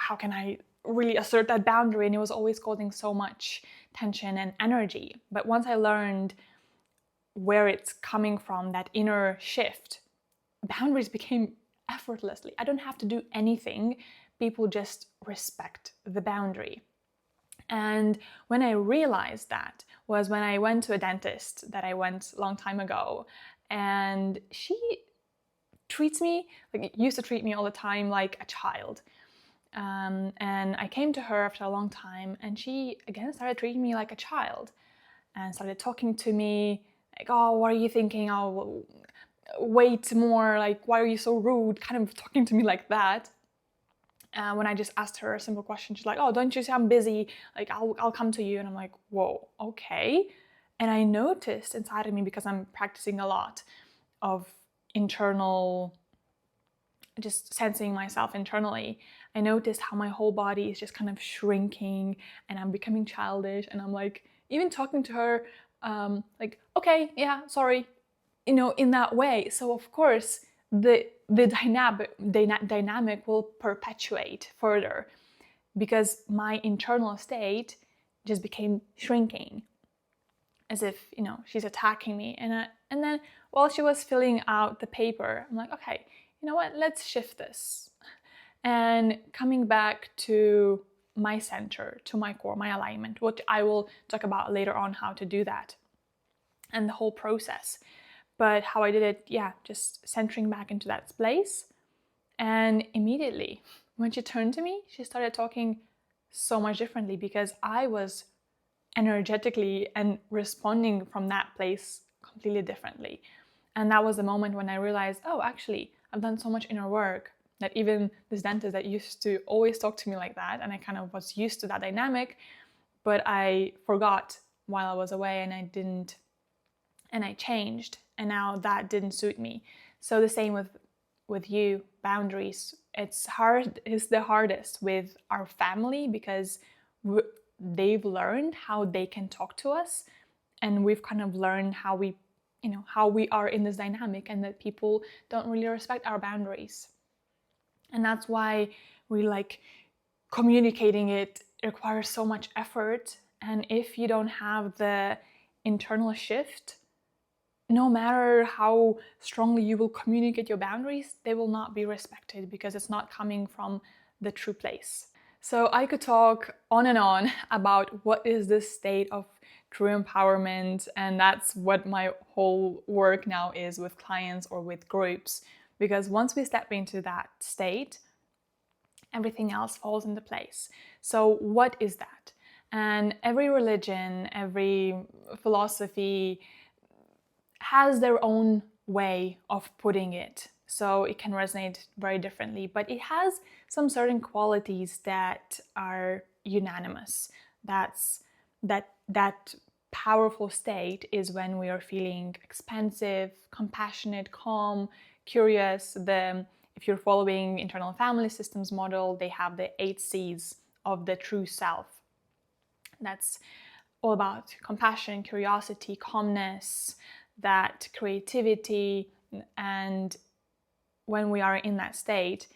how can I really assert that boundary? And it was always causing so much tension and energy. But once I learned where it's coming from, that inner shift, boundaries became effortlessly. I don't have to do anything. People just respect the boundary. And when I realized that was when I went to a dentist that I went a long time ago, and she treats me, like, used to treat me all the time like a child. And I came to her after a long time, and she again started treating me like a child and started talking to me like, oh, what are you thinking? Oh, wait more, like, why are you so rude? Kind of talking to me like that. When I just asked her a simple question, she's like, oh, don't you see I'm busy? Like, I'll come to you. And I'm like, whoa, okay. And I noticed inside of me, because I'm practicing a lot of internal, just sensing myself internally, I noticed how my whole body is just kind of shrinking and I'm becoming childish. And I'm like, even talking to her, like, okay, yeah, sorry, in that way. So of course, the dynamic will perpetuate further, because my internal state just became shrinking, as if she's attacking me. And then while she was filling out the paper, I'm like, okay, you know what? Let's shift this, and coming back to my center, to my core, my alignment, which I will talk about later on how to do that and the whole process. But how I did it, just centering back into that place. And immediately, when she turned to me, she started talking so much differently, because I was energetically and responding from that place completely differently. And that was the moment when I realized, oh, actually, I've done so much inner work that even this dentist that used to always talk to me like that, and I kind of was used to that dynamic, but I forgot while I was away, and I changed, and now that didn't suit me. So the same with you, boundaries. It's the hardest with our family, because they've learned how they can talk to us, and we've kind of learned how we are in this dynamic, and that people don't really respect our boundaries. And that's why we communicating it requires so much effort. And if you don't have the internal shift, no matter how strongly you will communicate your boundaries, they will not be respected, because it's not coming from the true place. So I could talk on and on about what is this state of true empowerment, and that's what my whole work now is with clients or with groups, because once we step into that state, everything else falls into place. So what is that? And every religion, every philosophy has their own way of putting it. So it can resonate very differently, but it has some certain qualities that are unanimous. That's that powerful state is when we are feeling expansive, compassionate, calm, curious. If you're following internal family systems model, they have the 8 C's of the true self. That's all about compassion, curiosity, calmness, that creativity. And when we are in that state,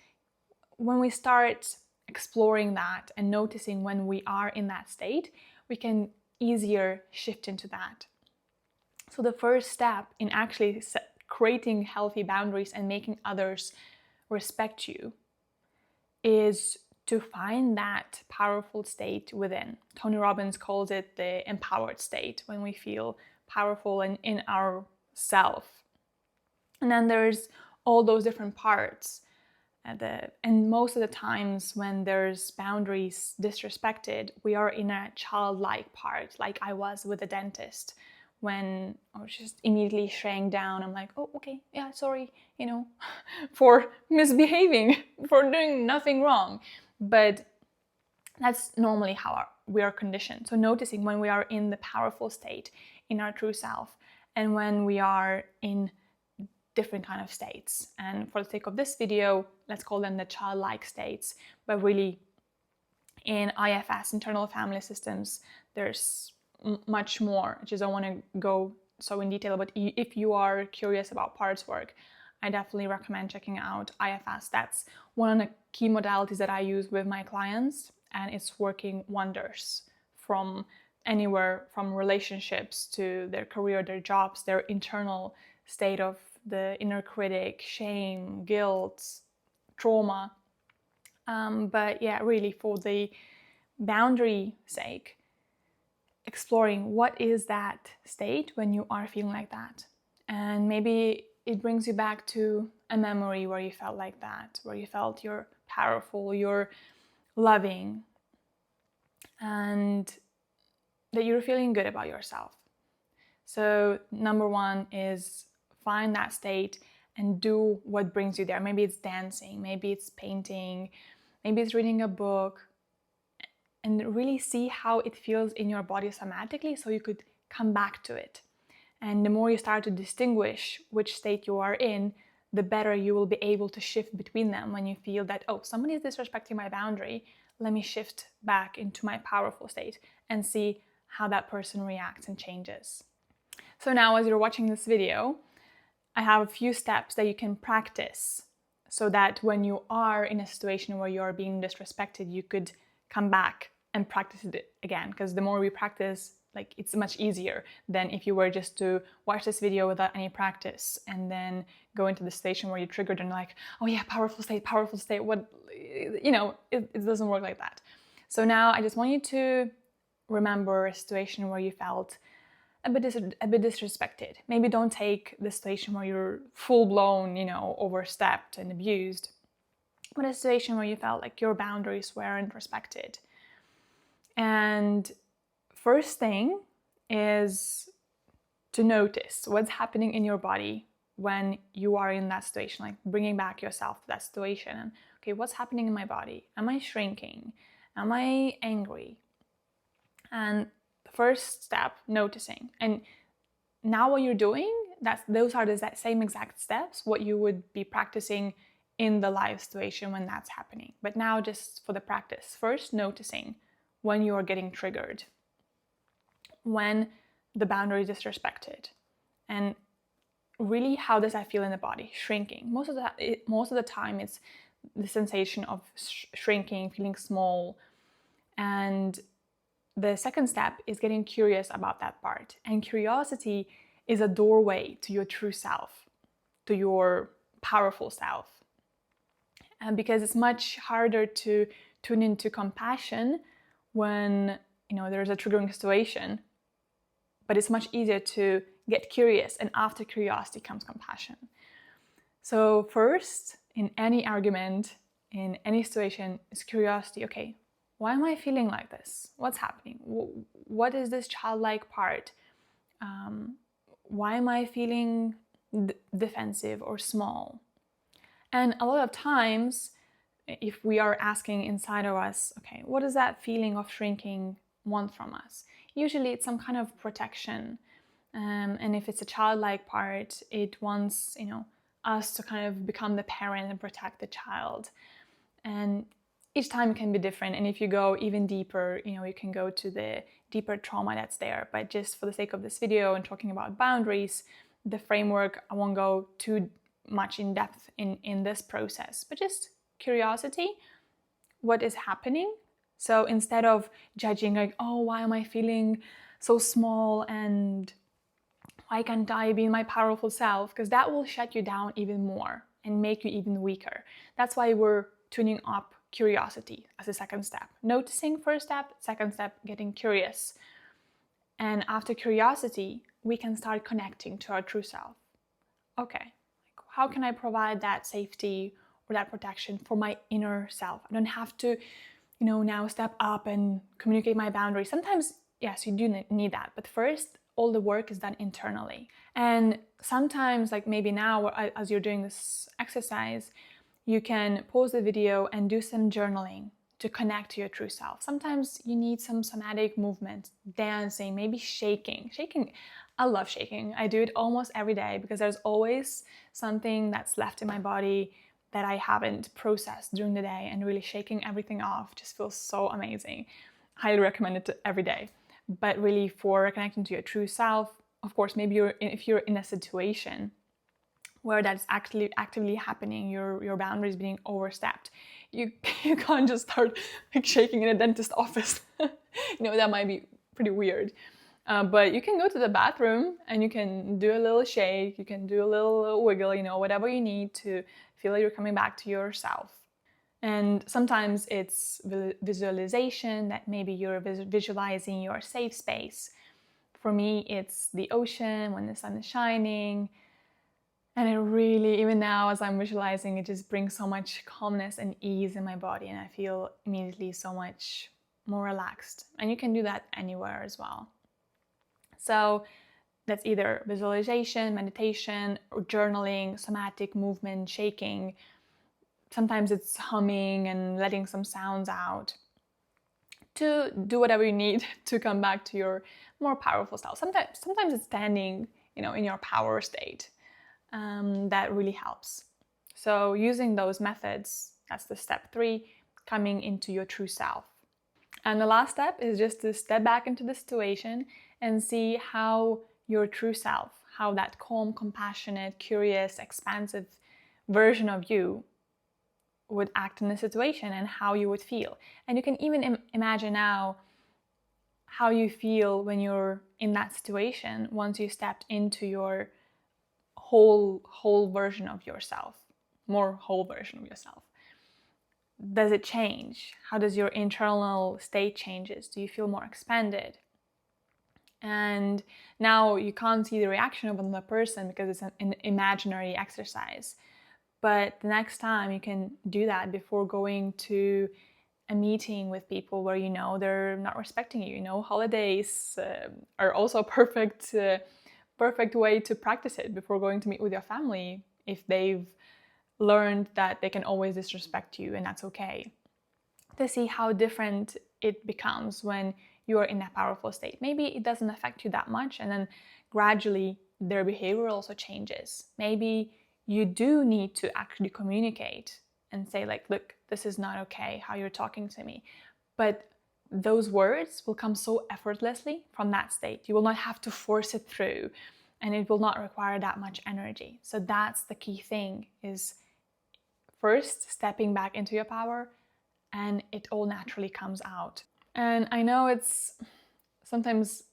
when we start exploring that and noticing when we are in that state, we can easier shift into that. So the first step in actually creating healthy boundaries and making others respect you is to find that powerful state within. Tony Robbins calls it the empowered state, when we feel powerful and in our self. And then there's all those different parts. And most of the times when there's boundaries disrespected, we are in a childlike part, like I was with the dentist, when I was just immediately shutting down. I'm like, oh, okay, yeah, sorry, for misbehaving, for doing nothing wrong. But that's normally how we are conditioned. So noticing when we are in the powerful state, in our true self, and when we are in different kind of states. And for the sake of this video, let's call them the childlike states. But really, in IFS, internal family systems, there's much more. I just don't want to go so in detail, but if you are curious about parts work, I definitely recommend checking out IFS. That's one of the key modalities that I use with my clients, and it's working wonders, from anywhere from relationships to their career, their jobs, their internal state of the inner critic, shame, guilt, trauma. But yeah, really for the boundary sake, exploring what is that state when you are feeling like that. And maybe it brings you back to a memory where you felt like that, where you felt you're powerful, you're loving, and that you're feeling good about yourself. So number one is find that state and do what brings you there. Maybe it's dancing, maybe it's painting, maybe it's reading a book, and really see how it feels in your body somatically so you could come back to it. And the more you start to distinguish which state you are in, the better you will be able to shift between them when you feel that, oh, somebody is disrespecting my boundary, let me shift back into my powerful state and see how that person reacts and changes. So now as you're watching this video, I have a few steps that you can practice so that when you are in a situation where you're being disrespected, you could come back and practice it again. Because the more we practice, like, it's much easier than if you were just to watch this video without any practice and then go into the station where you're triggered and like, oh yeah, powerful state, what, you know, it doesn't work like that. So now I just want you to remember a situation where you felt a bit disrespected. Maybe don't take the situation where you're full-blown, you know, overstepped and abused, but a situation where you felt like your boundaries weren't respected. And first thing is to notice what's happening in your body when you are in that situation, like bringing back yourself to that situation. And okay, what's happening in my body? Am I shrinking? Am I angry? And the first step, noticing. And now what you're doing, those are the same exact steps what you would be practicing in the live situation when that's happening. But now just for the practice, first noticing when you are getting triggered, when the boundary is disrespected, and really how does that feel in the body? Shrinking. Most of the time it's the sensation of shrinking, feeling small. And the second step is getting curious about that part. And curiosity is a doorway to your true self, to your powerful self. And because it's much harder to tune into compassion when, you know, there's a triggering situation, but it's much easier to get curious, and after curiosity comes compassion. So first, in any argument, in any situation, is curiosity. Okay, why am I feeling like this? What's happening? What is this childlike part? Why am I feeling defensive or small? And a lot of times, if we are asking inside of us, okay, what does that feeling of shrinking want from us? Usually it's some kind of protection. And if it's a childlike part, it wants, you know, us to kind of become the parent and protect the child. And each time it can be different. And if you go even deeper, you know, you can go to the deeper trauma that's there. But just for the sake of this video and talking about boundaries, the framework, I won't go too much in depth in this process, but just curiosity, what is happening? So instead of judging like, oh, why am I feeling so small and why can't I be my powerful self? Because that will shut you down even more and make you even weaker. That's why we're tuning up curiosity as a second step. Noticing first step, second step, getting curious. And after curiosity, we can start connecting to our true self. Okay, how can I provide that safety or that protection for my inner self? I don't have to, you know, now step up and communicate my boundaries. Sometimes, yes, you do need that. But first, all the work is done internally. And sometimes, like maybe now, as you're doing this exercise, you can pause the video and do some journaling to connect to your true self. Sometimes you need some somatic movement, dancing, maybe shaking. I love shaking. I do it almost every day because there's always something that's left in my body that I haven't processed during the day, and really shaking everything off just feels so amazing. Highly recommend it every day. But really for connecting to your true self, of course, maybe if you're in a situation where that's actually actively happening, your boundaries being overstepped. You can't just start like shaking in a dentist office. That might be pretty weird. But you can go to the bathroom and you can do a little shake, you can do a little wiggle, whatever you need to feel like you're coming back to yourself. And sometimes it's visualization, that maybe you're visualizing your safe space. For me, it's the ocean when the sun is shining. And it really, even now as I'm visualizing, it just brings so much calmness and ease in my body, and I feel immediately so much more relaxed. And you can do that anywhere as well. So that's either visualization, meditation, or journaling, somatic movement, shaking. Sometimes it's humming and letting some sounds out, to do whatever you need to come back to your more powerful self. Sometimes it's standing, in your power state. That really helps. So using those methods, that's the step 3, coming into your true self. And the last step is just to step back into the situation and see how your true self, how that calm, compassionate, curious, expansive version of you would act in the situation and how you would feel. And you can even imagine now how you feel when you're in that situation once you stepped into your whole version of yourself, more whole version of yourself. Does it change? How does your internal state changes? Do you feel more expanded? And now you can't see the reaction of another person because it's an imaginary exercise. But the next time you can do that before going to a meeting with people where they're not respecting you. Holidays are also a perfect way to practice it before going to meet with your family, if they've learned that they can always disrespect you and that's okay. To see how different it becomes when you are in that powerful state. Maybe it doesn't affect you that much, and then gradually their behavior also changes. Maybe you do need to actually communicate and say, like, look, this is not okay how you're talking to me. But those words will come so effortlessly from that state. You will not have to force it through, and it will not require that much energy. So that's the key thing, is first stepping back into your power, and it all naturally comes out. And I know it's sometimes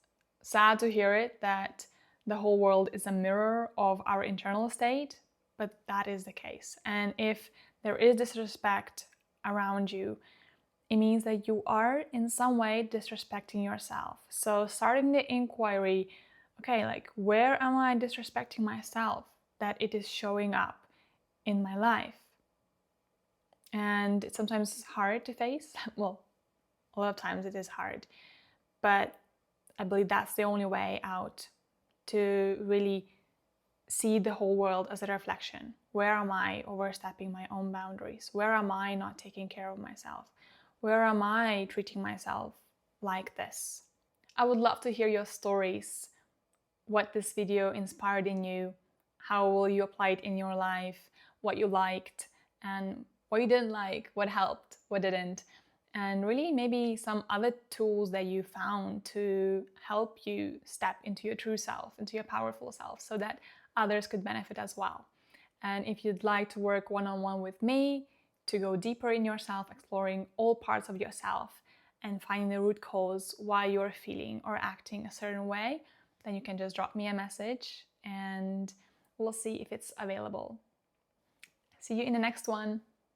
sad to hear it, that the whole world is a mirror of our internal state, but that is the case. And if there is disrespect around you, it means that you are in some way disrespecting yourself. So starting the inquiry, okay, like, where am I disrespecting myself that it is showing up in my life? And it's sometimes hard to face. Well, a lot of times it is hard, but I believe that's the only way out, to really see the whole world as a reflection. Where am I overstepping my own boundaries? Where am I not taking care of myself? Where am I treating myself like this? I would love to hear your stories, what this video inspired in you, how will you apply it in your life, what you liked and what you didn't like, what helped, what didn't, and really maybe some other tools that you found to help you step into your true self, into your powerful self, so that others could benefit as well. And if you'd like to work one-on-one with me to go deeper in yourself, exploring all parts of yourself and finding the root cause why you're feeling or acting a certain way, then you can just drop me a message and we'll see if it's available. See you in the next one.